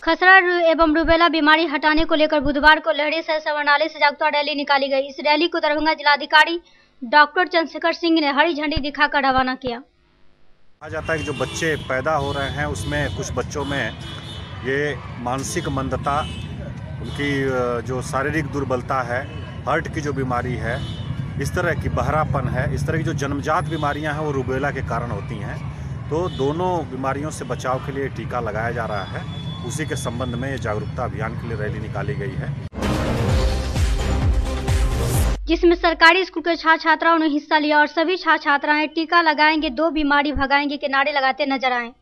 खसरा एवं रूबेला बीमारी हटाने को लेकर बुधवार को लहरी शहर समरणालय से जागरूकता रैली निकाली गई। इस रैली को दरभंगा जिलाधिकारी डॉक्टर चंद्रशेखर सिंह ने हरी झंडी दिखाकर रवाना किया। कहा जाता है कि जो बच्चे पैदा हो रहे हैं उसमें कुछ बच्चों में ये मानसिक मंदता, उनकी जो शारीरिक दुर्बलता है, हार्ट की जो बीमारी है, इस तरह की बहरापन है, इस तरह की जो जन्मजात बीमारियां हैं वो रूबेला के कारण होती हैं। तो दोनों बीमारियों से बचाव के लिए टीका लगाया जा रहा है। उसी के संबंध में ये जागरूकता अभियान के लिए रैली निकाली गई है, जिसमें सरकारी स्कूल के छात्र छात्राओं ने हिस्सा लिया और सभी छात्र छात्राएं टीका लगाएंगे 2 बीमारी भगाएंगे के नारे लगाते नजर आए।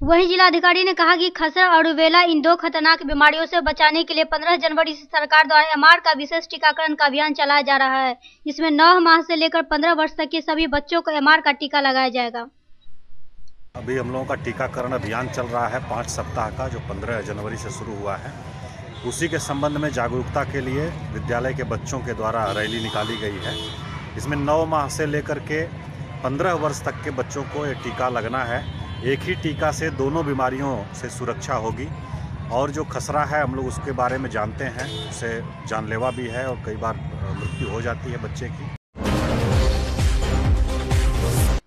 वहीं जिलाधिकारी ने कहा कि खसरा और रूबेला इन 2 खतरनाक बीमारियों से बचाने के लिए 15 जनवरी से सरकार द्वारा एमआर का विशेष टीकाकरण का अभियान चलाया जा रहा है। इसमें 9 माह से लेकर 15 वर्ष तक के सभी बच्चों को एमआर का टीका लगाया जाएगा। अभी हम लोगों का टीकाकरण अभियान चल रहा है 5 सप्ताह का, जो 15 जनवरी से शुरू हुआ है। उसी के संबंध में जागरूकता के लिए विद्यालय के बच्चों के द्वारा रैली निकाली गई है। इसमें 9 माह से लेकर के 15 वर्ष तक के बच्चों को ये टीका लगना है। एक ही टीका से दोनों बीमारियों से सुरक्षा होगी। और जो खसरा है हम लोग उसके बारे में जानते हैं, उससे जानलेवा भी है और कई बार मृत्यु हो जाती है बच्चे की।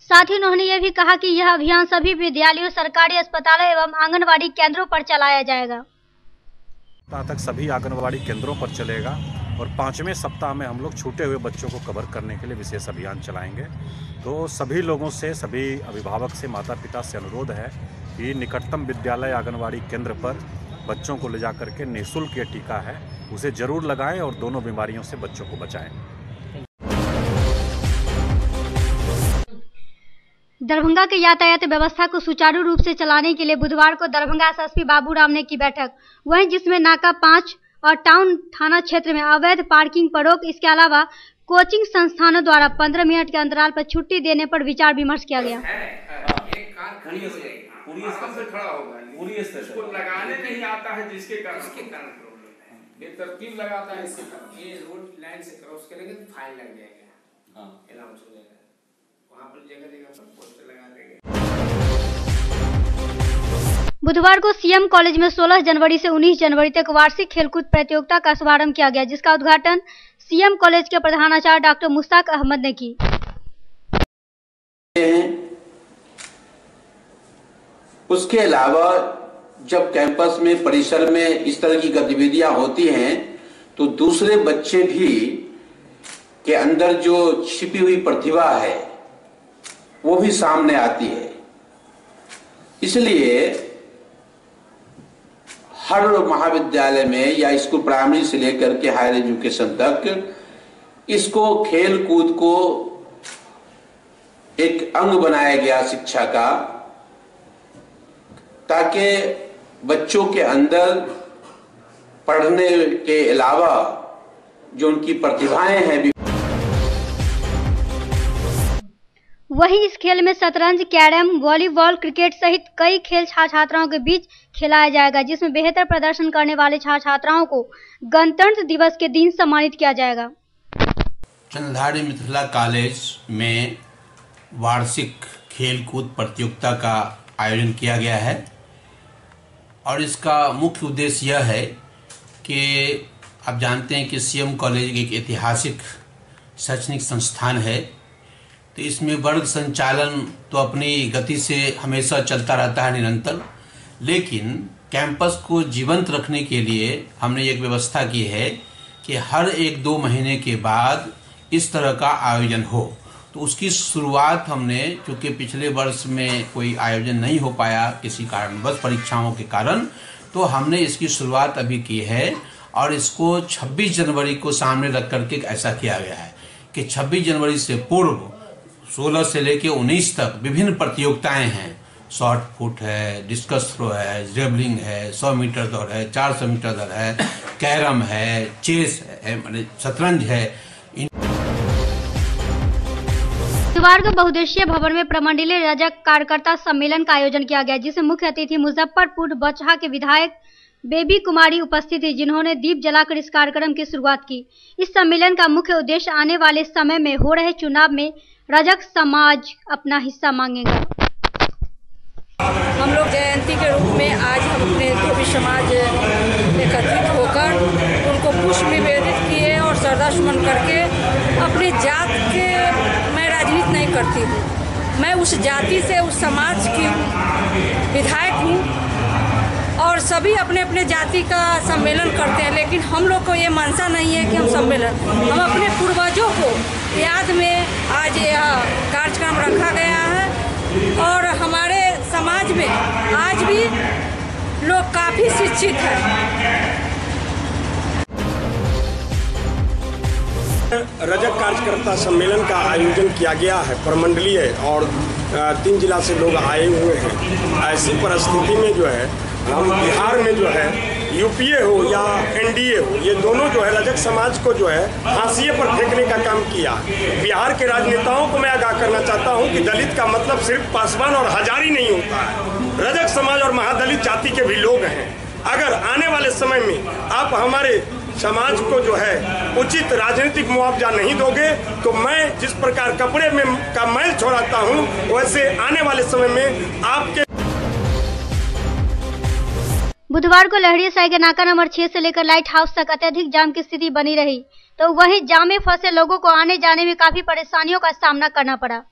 साथ ही उन्होंने ये भी कहा कि यह अभियान सभी विद्यालयों, सरकारी अस्पतालों एवं आंगनवाड़ी केंद्रों पर चलाया जाएगा। तक सभी आंगनवाड़ी केंद्रों पर चलेगा और 5वें सप्ताह में हम लोग छूटे हुए बच्चों को कवर करने के लिए विशेष अभियान चलाएंगे। तो सभी लोगों से, सभी अभिभावक से, माता पिता से अनुरोध है कि निकटतम विद्यालय आंगनवाड़ी केंद्र पर बच्चों को ले जा करके निःशुल्क ये टीका है उसे जरूर लगाएं और दोनों बीमारियों से बच्चों को बचाएं। दरभंगा के यातायात व्यवस्था को सुचारू रूप से चलाने के लिए बुधवार को दरभंगा एसएसपी बाबूराम ने की बैठक, वहीं जिसमें नाका 5 और टाउन थाना क्षेत्र में अवैध पार्किंग पर रोक, इसके अलावा कोचिंग संस्थानों द्वारा 15 मिनट के अंतराल पर छुट्टी देने पर विचार विमर्श किया गया। एक कार खड़ी हो जाएगी, पूरी से खड़ा होगा, पूरी इसको लगाने नहीं आता है, जिसके कारण प्रॉब्लम है। बेतरतीब लगाता है, इसके कारण ये रोड लाइन से क्रॉस करेंगे तो फाइन लग जाएगा। हां, अनाउंस हो जाएगा, वहां पर जगह पर पोस्टर लगा देंगे। बुधवार को सीएम कॉलेज में 16 जनवरी से 19 जनवरी तक वार्षिक खेलकूद प्रतियोगिता का शुभारंभ किया गया, जिसका उद्घाटन सीएम कॉलेज के प्रधानाचार्य डॉक्टर मुश्ताक अहमद ने की। उसके अलावा जब कैंपस में, परिसर में इस तरह की गतिविधियां होती हैं तो दूसरे बच्चे भी के अंदर जो छिपी हुई प्रतिभा है वो भी सामने आती है। इसलिए हर महाविद्यालय में या स्कूल प्राइमरी से लेकर के हायर एजुकेशन तक इसको खेल कूद को एक अंग बनाया गया शिक्षा का, ताकि बच्चों के अंदर पढ़ने के अलावा जो उनकी प्रतिभाएं हैं। वहीं इस खेल में शतरंज, कैरम, वॉलीबॉल, क्रिकेट सहित कई खेल छात्र छात्राओं के बीच खिलाया जाएगा, जिसमें बेहतर प्रदर्शन करने वाले छात्र छात्राओं को गणतंत्र दिवस के दिन सम्मानित किया जाएगा। चंद्रधारी मिथिला कॉलेज में वार्षिक खेलकूद प्रतियोगिता का आयोजन किया गया है और इसका मुख्य उद्देश्य यह है कि आप जानते हैं कि सीएम कॉलेज एक ऐतिहासिक शैक्षणिक संस्थान है, तो इसमें वर्ग संचालन तो अपनी गति से हमेशा चलता रहता है निरंतर, लेकिन कैंपस को जीवंत रखने के लिए हमने एक व्यवस्था की है कि हर 1-2 महीने के बाद इस तरह का आयोजन हो। तो उसकी शुरुआत हमने, क्योंकि पिछले वर्ष में कोई आयोजन नहीं हो पाया किसी कारणवश, परीक्षाओं के कारण, तो हमने इसकी शुरुआत अभी की है और इसको 26 जनवरी को सामने रख करके ऐसा किया गया है कि 26 जनवरी से पूर्व 16 से लेकर 19 तक विभिन्न प्रतियोगिताएं हैं। शॉर्ट पुट है, डिस्कस थ्रो है, जेवलिंग है, 100 मीटर दौड़ है, 400 मीटर दौड़ है, कैरम है, चेस है, शतरंज है। बुधवार को बहुउद्देशीय भवन में प्रमंडलीय रजक कार्यकर्ता सम्मेलन का आयोजन किया गया, जिसमें मुख्य अतिथि मुजफ्फरपुर बचहा के विधायक बेबी कुमारी उपस्थित थी, जिन्होंने दीप जलाकर इस कार्यक्रम की शुरुआत की। इस सम्मेलन का मुख्य उद्देश्य आने वाले समय में हो रहे चुनाव में रजक समाज अपना हिस्सा मांगेगा। हम लोग जयंती के रूप में आज हम अपने धोबी समाज एकत्रित होकर उनको पुष्प निवेदित किए और श्रद्धासुमन करके अपनी जात के, मैं राजनीति नहीं करती हूँ, मैं उस जाति से, उस समाज की विधायक हूँ और सभी अपने अपने जाति का सम्मेलन करते हैं, लेकिन हम लोग को ये मनसा नहीं है कि हम सम्मेलन, हम अपने पूर्वजों को याद में आज यह कार्यक्रम रखा गया है और हमारे समाज में आज भी लोग काफ़ी शिक्षित हैं। रजक कार्यकर्ता सम्मेलन का आयोजन किया गया है प्रमंडलीय और 3 जिला से लोग आए हुए हैं। ऐसी परिस्थिति में जो है हम बिहार में जो है यूपीए हो या एनडीए हो, ये दोनों जो है रजक समाज को जो है फांसी पर फेंकने का काम किया। बिहार के राजनेताओं को मैं आगाह करना चाहता हूँ कि दलित का मतलब सिर्फ पासवान और हजारी नहीं होता है, रजक समाज और महादलित जाति के भी लोग हैं। अगर आने वाले समय में आप हमारे समाज को जो है उचित राजनीतिक मुआवजा नहीं दोगे तो मैं जिस प्रकार कपड़े में का मैल छोड़ाता हूं, वैसे आने वाले समय में आपके। बुधवार को लहरियासराय के नाका नंबर 6 से लेकर लाइट हाउस तक अत्यधिक जाम की स्थिति बनी रही, तो वहीं जाम में फंसे लोगों को आने जाने में काफी परेशानियों का सामना करना पड़ा।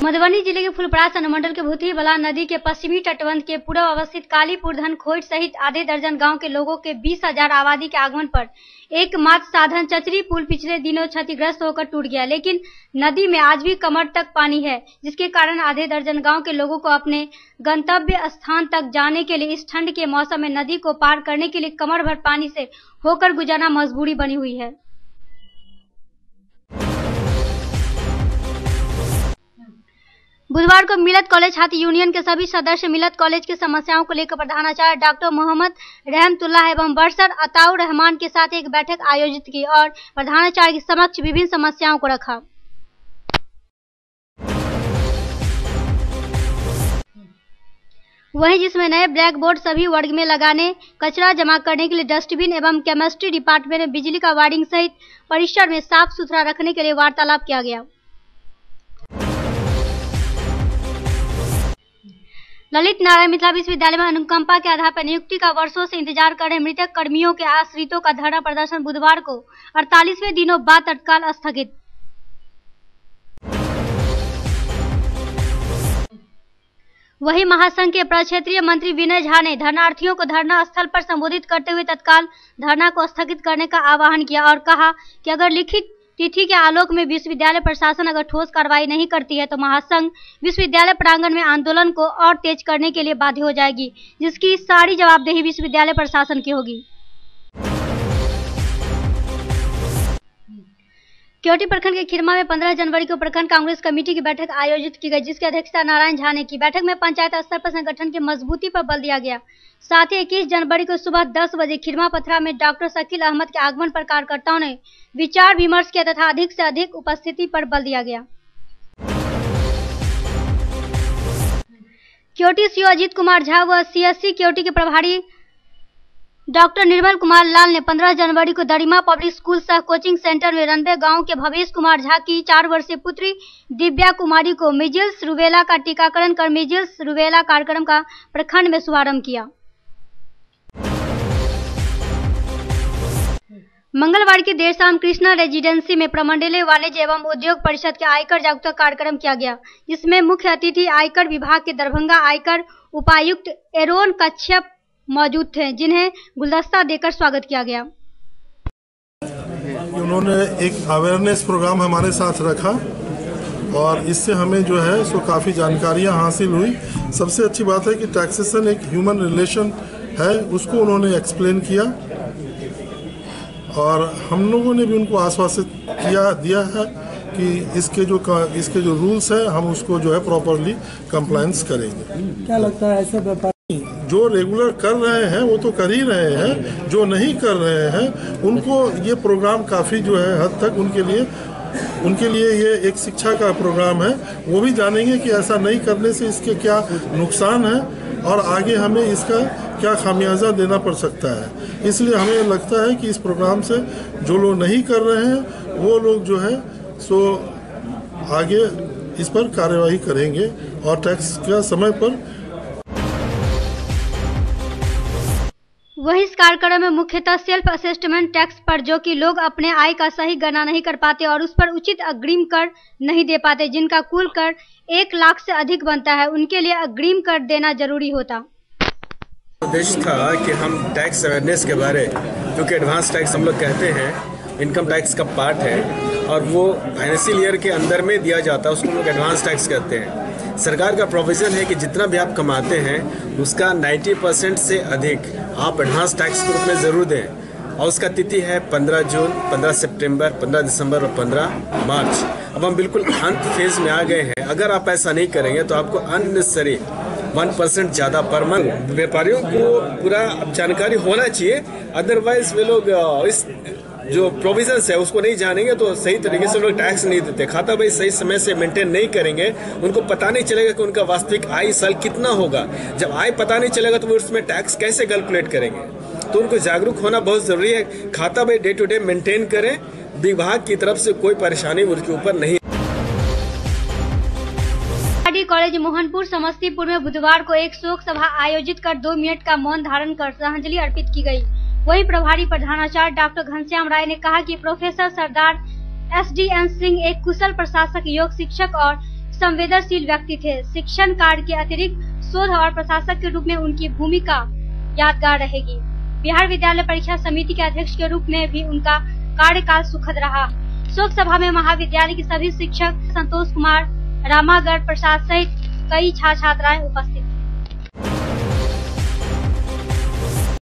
मधुबनी जिले के फुलपरास अनुमंडल के भूतही बलान नदी के पश्चिमी तटबंध के पूर्व अवस्थित कालीपुर धनखोट सहित आधे दर्जन गांव के लोगों के 20,000 आबादी के आगमन पर एकमात्र साधन चचरी पुल पिछले दिनों क्षतिग्रस्त होकर टूट गया, लेकिन नदी में आज भी कमर तक पानी है, जिसके कारण आधे दर्जन गांव के लोगों को अपने गंतव्य स्थान तक जाने के लिए इस ठंड के मौसम में नदी को पार करने के लिए कमर भर पानी से होकर गुजरना मजबूरी बनी हुई है। बुधवार को मिलत कॉलेज छात्र यूनियन के सभी सदस्य मिलत कॉलेज की समस्याओं को लेकर प्रधानाचार्य डॉक्टर मोहम्मद रहमतुल्लाह एवं बरसर अताउर रहमान के साथ एक बैठक आयोजित की और प्रधानाचार्य के समक्ष विभिन्न समस्याओं को रखा। वहीं जिसमें नए ब्लैक बोर्ड सभी वर्ग में लगाने, कचरा जमा करने के लिए डस्टबिन एवं केमिस्ट्री डिपार्टमेंट में बिजली का वायरिंग सहित परिसर में साफ सुथरा रखने के लिए वार्तालाप किया गया। ललित नारायण मिथिला विश्वविद्यालय में अनुकंपा के आधार पर नियुक्ति का वर्षों से इंतजार कर रहे मृतक कर्मियों के आश्रितों का धरना प्रदर्शन बुधवार को 48वें दिनों बाद तत्काल स्थगित। वहीं महासंघ के प्रक्षेत्रीय मंत्री विनय झा ने धरनार्थियों को धरना स्थल पर संबोधित करते हुए तत्काल धरना को स्थगित करने का आह्वान किया और कहा कि अगर लिखित तिथि के आलोक में विश्वविद्यालय प्रशासन अगर ठोस कार्रवाई नहीं करती है तो महासंघ विश्वविद्यालय प्रांगण में आंदोलन को और तेज करने के लिए बाध्य हो जाएगी, जिसकी सारी जवाबदेही विश्वविद्यालय प्रशासन की होगी। केवटी प्रखंड के खिरमा में 15 जनवरी को प्रखंड कांग्रेस कमेटी की बैठक आयोजित की गई, जिसकी अध्यक्षता नारायण झा ने की। बैठक में पंचायत स्तर पर संगठन की मजबूती पर बल दिया गया। साथ ही 21 जनवरी को सुबह 10 बजे खिरमा पथरा में डॉक्टर शकील अहमद के आगमन पर कार्यकर्ताओं ने विचार विमर्श किया तथा अधिक से अधिक उपस्थिति पर बल दिया गया। केवटी सीओ अजीत कुमार झा व सीएससी केवटी के प्रभारी डॉक्टर निर्मल कुमार लाल ने 15 जनवरी को दरिमा पब्लिक स्कूल सह कोचिंग सेंटर में रनबे गांव के भवेश कुमार झा की 4 वर्षीय पुत्री दिव्या कुमारी को मीजल्स रूबेला का टीकाकरण कर मीजल्स रूबेला कार्यक्रम का प्रखंड में शुभारंभ किया। मंगलवार की देर शाम कृष्णा रेजिडेंसी में प्रमंडलीय वाणिज्य एवं उद्योग परिषद के आयकर जागरूकता कार्यक्रम किया गया, जिसमें मुख्य अतिथि आयकर विभाग के दरभंगा आयकर उपायुक्त एरोन कच्छप मौजूद थे, जिन्हें गुलदस्ता देकर स्वागत किया गया। कि उन्होंने एक अवेयरनेस प्रोग्राम हमारे साथ रखा और इससे हमें जो है सो काफ़ी जानकारियाँ हासिल हुई। सबसे अच्छी बात है कि टैक्सेशन एक ह्यूमन रिलेशन है, उसको उन्होंने एक्सप्लेन किया और हम लोगों ने भी उनको आश्वासित दिया है कि इसके जो रूल्स हैं हम उसको जो है प्रॉपरली कंप्लायंस करेंगे। क्या लगता है ऐसे व्यापारी जो रेगुलर कर रहे हैं वो तो कर ही रहे हैं, जो नहीं कर रहे हैं उनको ये प्रोग्राम काफ़ी जो है हद तक उनके लिए ये एक शिक्षा का प्रोग्राम है। वो भी जानेंगे कि ऐसा नहीं करने से इसके क्या नुकसान है और आगे हमें इसका क्या खामियाजा देना पड़ सकता है। इसलिए हमें लगता है कि इस प्रोग्राम से जो लोग नहीं कर रहे हैं वो लोग जो है सो आगे इस पर कार्यवाही करेंगे और टैक्स का समय पर। वहीं इस कार्यक्रम में मुख्यतः सेल्फ असेसमेंट टैक्स पर, जो कि लोग अपने आय का सही गणना नहीं कर पाते और उस पर उचित अग्रिम कर नहीं दे पाते, जिनका कुल कर 1 लाख से अधिक बनता है, उनके लिए अग्रिम कर देना जरूरी होता। उद्देश्य था कि हम टैक्स अवेयरनेस के बारे, क्योंकि एडवांस टैक्स हम लोग कहते हैं इनकम टैक्स का पार्ट है और वो फाइनेंशियल ईयर के अंदर में दिया जाता है, उसको हम लोग एडवांस टैक्स कहते हैं। सरकार का प्रोविज़न है कि जितना भी आप कमाते हैं उसका 90% से अधिक आप एडवांस टैक्स के रूप में ज़रूर दें और उसका तिथि है 15 जून, 15 सितंबर, 15 दिसंबर और 15 मार्च। अब हम बिल्कुल अंत फेज में आ गए हैं। अगर आप ऐसा नहीं करेंगे तो आपको अननेसेसरी 1% ज़्यादा पर मंथ। व्यापारियों को पूरा जानकारी होना चाहिए, अदरवाइज वे लोग इस जो प्रोविजंस है उसको नहीं जानेंगे तो सही तरीके से लोग टैक्स नहीं देते। खाता भाई सही समय से मेंटेन नहीं करेंगे, उनको पता नहीं चलेगा कि उनका वास्तविक आय साल कितना होगा। जब आय पता नहीं चलेगा तो वो उसमें टैक्स कैसे कैलकुलेट करेंगे। तो उनको जागरूक होना बहुत जरूरी है। खाता भाई डे टू डे मेंटेन करें, विभाग की तरफ से कोई परेशानी उनके ऊपर नहीं। कॉलेज मोहनपुर समस्तीपुर में बुधवार को एक शोक सभा आयोजित कर 2 मिनट का मौन धारण कर श्रद्धांजलि अर्पित की गई। वहीं प्रभारी प्रधानाचार्य डॉक्टर घनश्याम राय ने कहा कि प्रोफेसर सरदार SDN सिंह एक कुशल प्रशासक, योग शिक्षक और संवेदनशील व्यक्ति थे। शिक्षण कार्य के अतिरिक्त शोध और प्रशासक के रूप में उनकी भूमिका यादगार रहेगी। बिहार विद्यालय परीक्षा समिति के अध्यक्ष के रूप में भी उनका कार्यकाल सुखद रहा। शोक सभा में महाविद्यालय के सभी शिक्षक, संतोष कुमार, रामागढ़ प्रसाद सहित कई छात्र छात्राएं उपस्थित